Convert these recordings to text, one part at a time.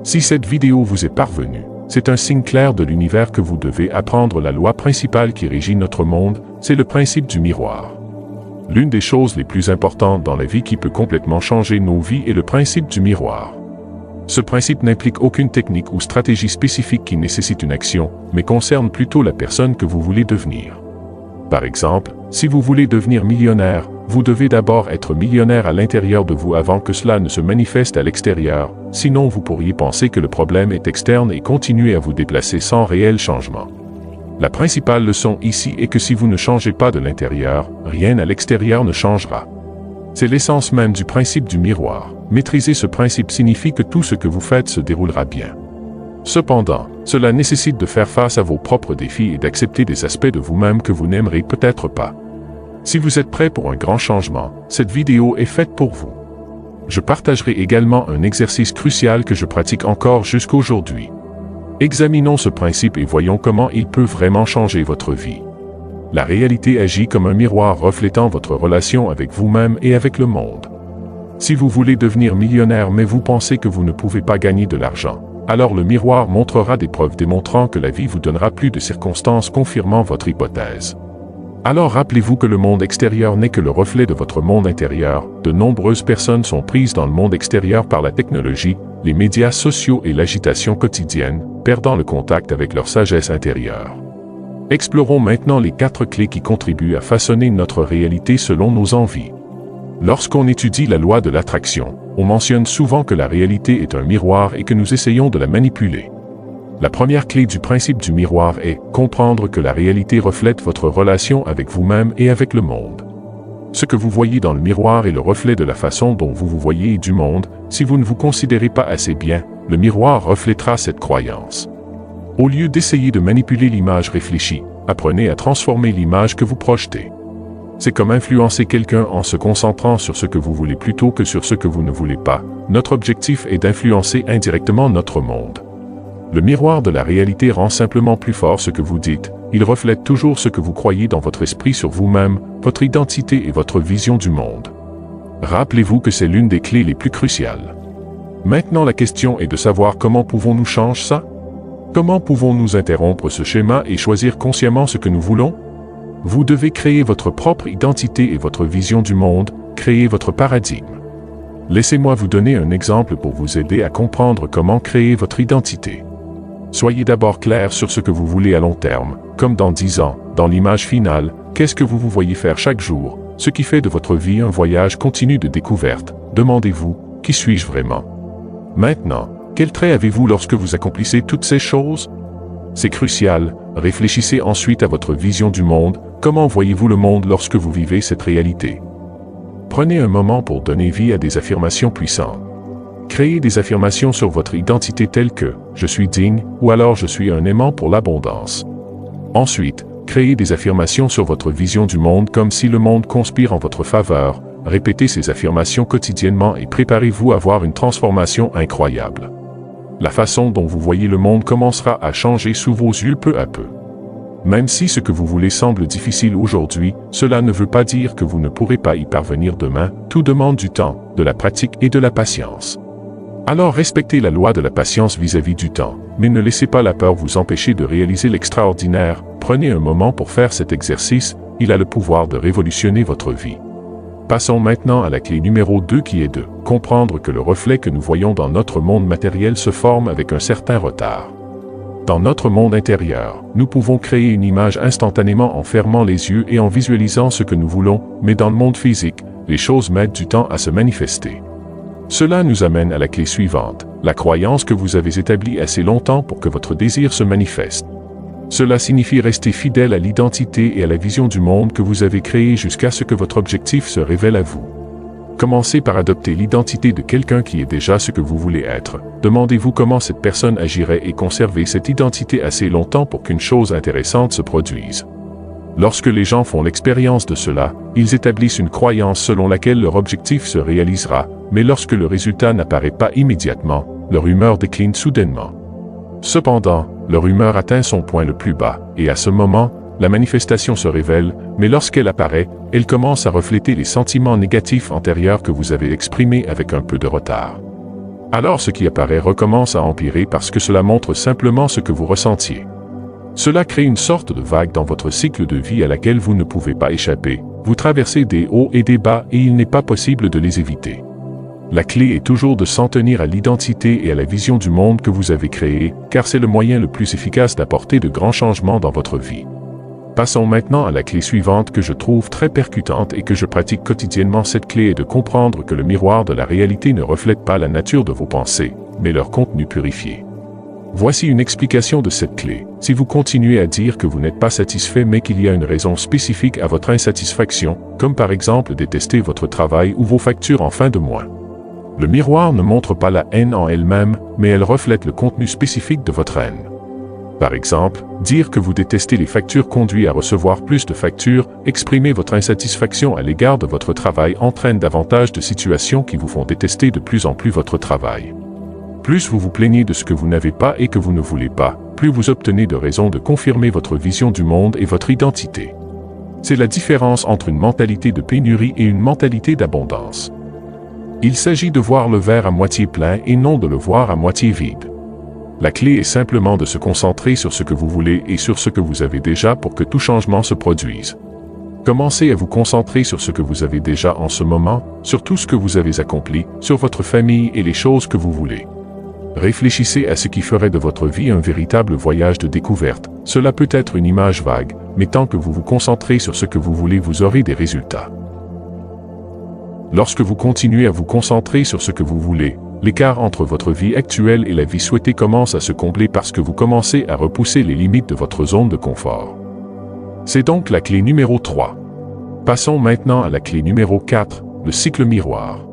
Si cette vidéo vous est parvenue, c'est un signe clair de l'univers que vous devez apprendre la loi principale qui régit notre monde, c'est le principe du miroir. L'une des choses les plus importantes dans la vie qui peut complètement changer nos vies est le principe du miroir. Ce principe n'implique aucune technique ou stratégie spécifique qui nécessite une action, mais concerne plutôt la personne que vous voulez devenir. Par exemple, si vous voulez devenir millionnaire, vous devez d'abord être millionnaire à l'intérieur de vous avant que cela ne se manifeste à l'extérieur, sinon vous pourriez penser que le problème est externe et continuer à vous déplacer sans réel changement. La principale leçon ici est que si vous ne changez pas de l'intérieur, rien à l'extérieur ne changera. C'est l'essence même du principe du miroir. Maîtriser ce principe signifie que tout ce que vous faites se déroulera bien. Cependant, cela nécessite de faire face à vos propres défis et d'accepter des aspects de vous-même que vous n'aimerez peut-être pas. Si vous êtes prêt pour un grand changement, cette vidéo est faite pour vous. Je partagerai également un exercice crucial que je pratique encore jusqu'aujourd'hui. Examinons ce principe et voyons comment il peut vraiment changer votre vie. La réalité agit comme un miroir reflétant votre relation avec vous-même et avec le monde. Si vous voulez devenir millionnaire mais vous pensez que vous ne pouvez pas gagner de l'argent, alors le miroir montrera des preuves démontrant que la vie vous donnera plus de circonstances confirmant votre hypothèse. Alors rappelez-vous que le monde extérieur n'est que le reflet de votre monde intérieur. De nombreuses personnes sont prises dans le monde extérieur par la technologie, les médias sociaux et l'agitation quotidienne, perdant le contact avec leur sagesse intérieure. Explorons maintenant les 4 clés qui contribuent à façonner notre réalité selon nos envies. Lorsqu'on étudie la loi de l'attraction, on mentionne souvent que la réalité est un miroir et que nous essayons de la manipuler. La première clé du principe du miroir est comprendre que la réalité reflète votre relation avec vous-même et avec le monde. Ce que vous voyez dans le miroir est le reflet de la façon dont vous vous voyez et du monde. Si vous ne vous considérez pas assez bien, le miroir reflètera cette croyance. Au lieu d'essayer de manipuler l'image réfléchie, apprenez à transformer l'image que vous projetez. C'est comme influencer quelqu'un en se concentrant sur ce que vous voulez plutôt que sur ce que vous ne voulez pas. Notre objectif est d'influencer indirectement notre monde. Le miroir de la réalité rend simplement plus fort ce que vous dites. Il reflète toujours ce que vous croyez dans votre esprit sur vous-même, votre identité et votre vision du monde. Rappelez-vous que c'est l'une des clés les plus cruciales. Maintenant la question est de savoir comment pouvons-nous changer ça? Comment pouvons-nous interrompre ce schéma et choisir consciemment ce que nous voulons? Vous devez créer votre propre identité et votre vision du monde, créer votre paradigme. Laissez-moi vous donner un exemple pour vous aider à comprendre comment créer votre identité. Soyez d'abord clair sur ce que vous voulez à long terme, comme dans 10 ans, dans l'image finale, qu'est-ce que vous vous voyez faire chaque jour, ce qui fait de votre vie un voyage continu de découverte. Demandez-vous, qui suis-je vraiment? Maintenant, quels traits avez-vous lorsque vous accomplissez toutes ces choses? C'est crucial, réfléchissez ensuite à votre vision du monde, comment voyez-vous le monde lorsque vous vivez cette réalité? Prenez un moment pour donner vie à des affirmations puissantes. Créez des affirmations sur votre identité telles que « je suis digne » ou alors « je suis un aimant pour l'abondance ». Ensuite, créez des affirmations sur votre vision du monde comme si le monde conspire en votre faveur. Répétez ces affirmations quotidiennement et préparez-vous à voir une transformation incroyable. La façon dont vous voyez le monde commencera à changer sous vos yeux peu à peu. Même si ce que vous voulez semble difficile aujourd'hui, cela ne veut pas dire que vous ne pourrez pas y parvenir demain. Tout demande du temps, de la pratique et de la patience. Alors respectez la loi de la patience vis-à-vis du temps, mais ne laissez pas la peur vous empêcher de réaliser l'extraordinaire. Prenez un moment pour faire cet exercice, il a le pouvoir de révolutionner votre vie. Passons maintenant à la clé numéro 2 qui est de comprendre que le reflet que nous voyons dans notre monde matériel se forme avec un certain retard. Dans notre monde intérieur, nous pouvons créer une image instantanément en fermant les yeux et en visualisant ce que nous voulons, mais dans le monde physique, les choses mettent du temps à se manifester. Cela nous amène à la clé suivante, la croyance que vous avez établie assez longtemps pour que votre désir se manifeste. Cela signifie rester fidèle à l'identité et à la vision du monde que vous avez créée jusqu'à ce que votre objectif se révèle à vous. Commencez par adopter l'identité de quelqu'un qui est déjà ce que vous voulez être. Demandez-vous comment cette personne agirait et conservez cette identité assez longtemps pour qu'une chose intéressante se produise. Lorsque les gens font l'expérience de cela, ils établissent une croyance selon laquelle leur objectif se réalisera, mais lorsque le résultat n'apparaît pas immédiatement, leur humeur décline soudainement. Cependant, leur humeur atteint son point le plus bas, et à ce moment, la manifestation se révèle, mais lorsqu'elle apparaît, elle commence à refléter les sentiments négatifs antérieurs que vous avez exprimés avec un peu de retard. Alors ce qui apparaît recommence à empirer parce que cela montre simplement ce que vous ressentiez. Cela crée une sorte de vague dans votre cycle de vie à laquelle vous ne pouvez pas échapper. Vous traversez des hauts et des bas et il n'est pas possible de les éviter. La clé est toujours de s'en tenir à l'identité et à la vision du monde que vous avez créé, car c'est le moyen le plus efficace d'apporter de grands changements dans votre vie. Passons maintenant à la clé suivante que je trouve très percutante et que je pratique quotidiennement. Cette clé est de comprendre que le miroir de la réalité ne reflète pas la nature de vos pensées, mais leur contenu purifié. Voici une explication de cette clé. Si vous continuez à dire que vous n'êtes pas satisfait mais qu'il y a une raison spécifique à votre insatisfaction, comme par exemple détester votre travail ou vos factures en fin de mois, le miroir ne montre pas la haine en elle-même, mais elle reflète le contenu spécifique de votre haine. Par exemple, dire que vous détestez les factures conduit à recevoir plus de factures, exprimer votre insatisfaction à l'égard de votre travail entraîne davantage de situations qui vous font détester de plus en plus votre travail. Plus vous vous plaignez de ce que vous n'avez pas et que vous ne voulez pas, plus vous obtenez de raisons de confirmer votre vision du monde et votre identité. C'est la différence entre une mentalité de pénurie et une mentalité d'abondance. Il s'agit de voir le verre à moitié plein et non de le voir à moitié vide. La clé est simplement de se concentrer sur ce que vous voulez et sur ce que vous avez déjà pour que tout changement se produise. Commencez à vous concentrer sur ce que vous avez déjà en ce moment, sur tout ce que vous avez accompli, sur votre famille et les choses que vous voulez. Réfléchissez à ce qui ferait de votre vie un véritable voyage de découverte. Cela peut être une image vague, mais tant que vous vous concentrez sur ce que vous voulez, vous aurez des résultats. Lorsque vous continuez à vous concentrer sur ce que vous voulez, l'écart entre votre vie actuelle et la vie souhaitée commence à se combler parce que vous commencez à repousser les limites de votre zone de confort. C'est donc la clé numéro 3. Passons maintenant à la clé numéro 4, le cycle miroir.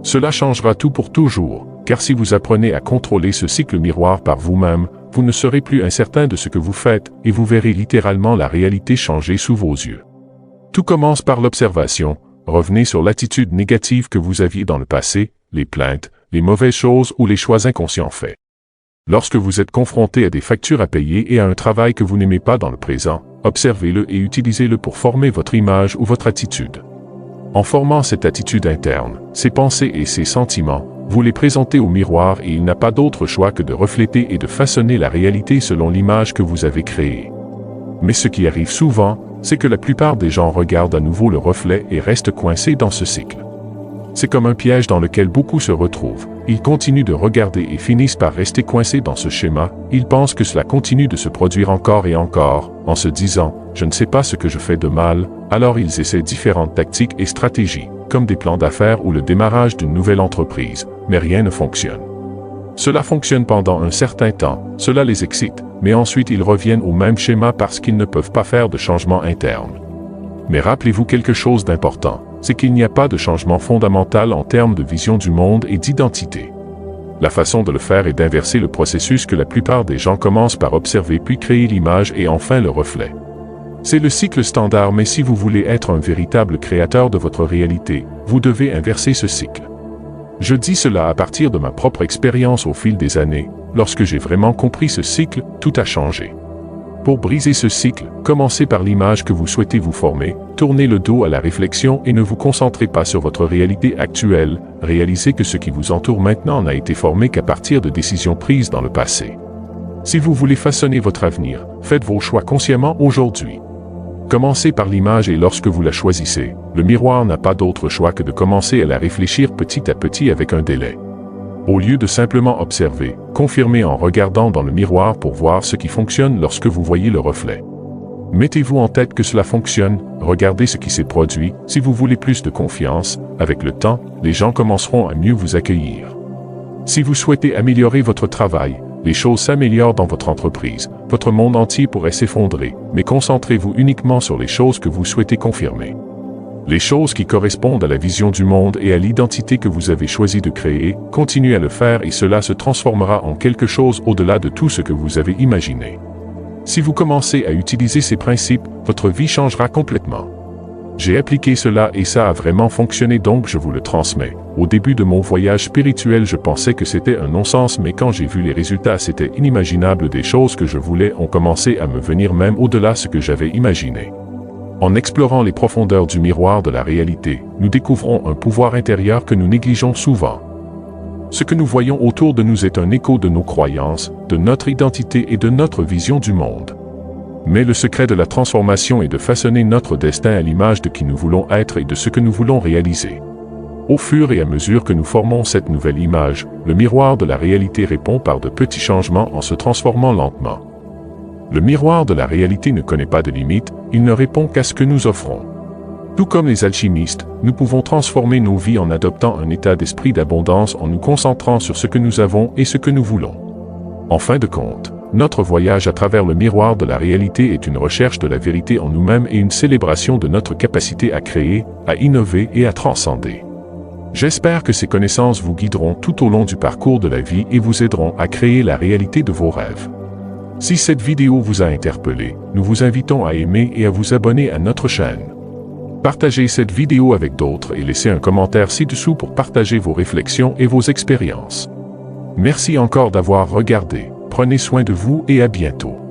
Cela changera tout pour toujours, car si vous apprenez à contrôler ce cycle miroir par vous-même, vous ne serez plus incertain de ce que vous faites et vous verrez littéralement la réalité changer sous vos yeux. Tout commence par l'observation. Revenez sur l'attitude négative que vous aviez dans le passé, les plaintes, les mauvaises choses ou les choix inconscients faits. Lorsque vous êtes confronté à des factures à payer et à un travail que vous n'aimez pas dans le présent, observez-le et utilisez-le pour former votre image ou votre attitude. En formant cette attitude interne, ses pensées et ses sentiments, vous les présentez au miroir et il n'a pas d'autre choix que de refléter et de façonner la réalité selon l'image que vous avez créée. Mais ce qui arrive souvent, c'est que la plupart des gens regardent à nouveau le reflet et restent coincés dans ce cycle. C'est comme un piège dans lequel beaucoup se retrouvent. Ils continuent de regarder et finissent par rester coincés dans ce schéma. Ils pensent que cela continue de se produire encore et encore, en se disant « je ne sais pas ce que je fais de mal », alors ils essaient différentes tactiques et stratégies, comme des plans d'affaires ou le démarrage d'une nouvelle entreprise, mais rien ne fonctionne. Cela fonctionne pendant un certain temps, cela les excite, mais ensuite ils reviennent au même schéma parce qu'ils ne peuvent pas faire de changement interne. Mais rappelez-vous quelque chose d'important, c'est qu'il n'y a pas de changement fondamental en termes de vision du monde et d'identité. La façon de le faire est d'inverser le processus que la plupart des gens commencent par observer puis créer l'image et enfin le reflet. C'est le cycle standard, mais si vous voulez être un véritable créateur de votre réalité, vous devez inverser ce cycle. Je dis cela à partir de ma propre expérience au fil des années. Lorsque j'ai vraiment compris ce cycle, tout a changé. Pour briser ce cycle, commencez par l'image que vous souhaitez vous former, tournez le dos à la réflexion et ne vous concentrez pas sur votre réalité actuelle, réalisez que ce qui vous entoure maintenant n'a été formé qu'à partir de décisions prises dans le passé. Si vous voulez façonner votre avenir, faites vos choix consciemment aujourd'hui. Commencez par l'image et lorsque vous la choisissez, le miroir n'a pas d'autre choix que de commencer à la réfléchir petit à petit avec un délai. Au lieu de simplement observer, confirmez en regardant dans le miroir pour voir ce qui fonctionne lorsque vous voyez le reflet. Mettez-vous en tête que cela fonctionne, regardez ce qui s'est produit. Si vous voulez plus de confiance, avec le temps, les gens commenceront à mieux vous accueillir. Si vous souhaitez améliorer votre travail, les choses s'améliorent dans votre entreprise, votre monde entier pourrait s'effondrer, mais concentrez-vous uniquement sur les choses que vous souhaitez confirmer. Les choses qui correspondent à la vision du monde et à l'identité que vous avez choisi de créer, continuez à le faire et cela se transformera en quelque chose au-delà de tout ce que vous avez imaginé. Si vous commencez à utiliser ces principes, votre vie changera complètement. J'ai appliqué cela et ça a vraiment fonctionné, donc je vous le transmets. Au début de mon voyage spirituel, je pensais que c'était un non-sens, mais quand j'ai vu les résultats, c'était inimaginable. Des choses que je voulais ont commencé à me venir même au-delà de ce que j'avais imaginé. En explorant les profondeurs du miroir de la réalité, nous découvrons un pouvoir intérieur que nous négligeons souvent. Ce que nous voyons autour de nous est un écho de nos croyances, de notre identité et de notre vision du monde. Mais le secret de la transformation est de façonner notre destin à l'image de qui nous voulons être et de ce que nous voulons réaliser. Au fur et à mesure que nous formons cette nouvelle image, le miroir de la réalité répond par de petits changements en se transformant lentement. Le miroir de la réalité ne connaît pas de limite, il ne répond qu'à ce que nous offrons. Tout comme les alchimistes, nous pouvons transformer nos vies en adoptant un état d'esprit d'abondance en nous concentrant sur ce que nous avons et ce que nous voulons. En fin de compte, notre voyage à travers le miroir de la réalité est une recherche de la vérité en nous-mêmes et une célébration de notre capacité à créer, à innover et à transcender. J'espère que ces connaissances vous guideront tout au long du parcours de la vie et vous aideront à créer la réalité de vos rêves. Si cette vidéo vous a interpellé, nous vous invitons à aimer et à vous abonner à notre chaîne. Partagez cette vidéo avec d'autres et laissez un commentaire ci-dessous pour partager vos réflexions et vos expériences. Merci encore d'avoir regardé. Prenez soin de vous et à bientôt.